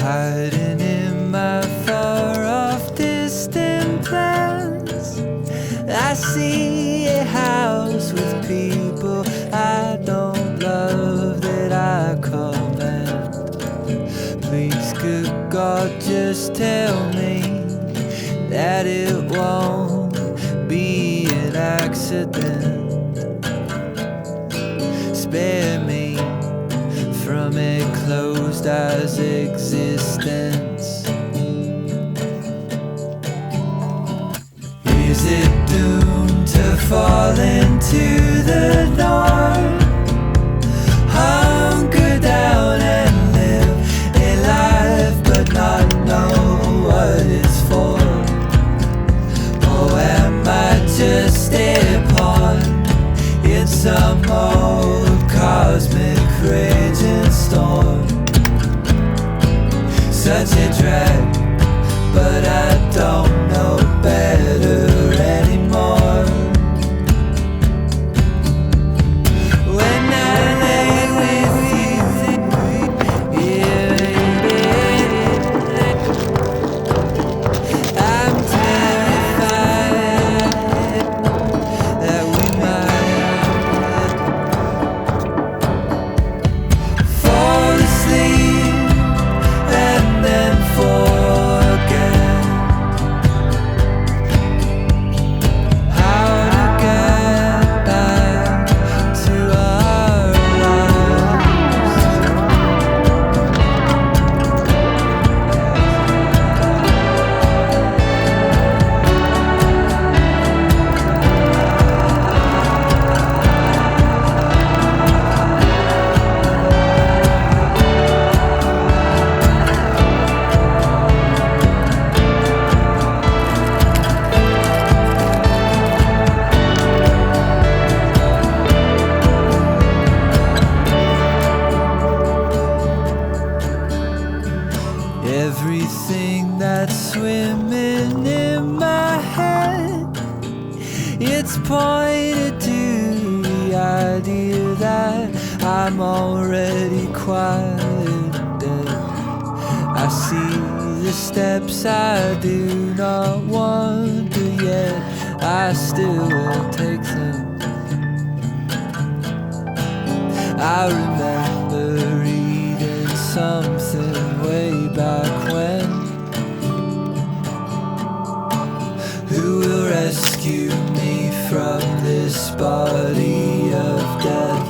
hiding in my far off distant plans. I see a house with people I don't love that I command. Please, good God, just tell me that it won't be an accident. Spare me from a closed eyes existence. Is it doomed to fall into the norm? Hunker down and live a life but not know what it's for? Or am I just a pawn in some old cosmic raging storm? Such a drag, but I don't know better anymore. When I lay with you, yeah, I'm terrified that we might fall asleep and then forget how to get back to our lives. Everything that's swimming in my head, it's pointed to the idea that I'm already quite dead. I see the steps I do not want, but yet I still will take them. I remember reading something way back when. Who will rescue me from this body of death?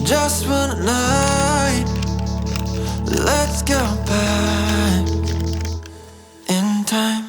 just one night. Let's go back in time.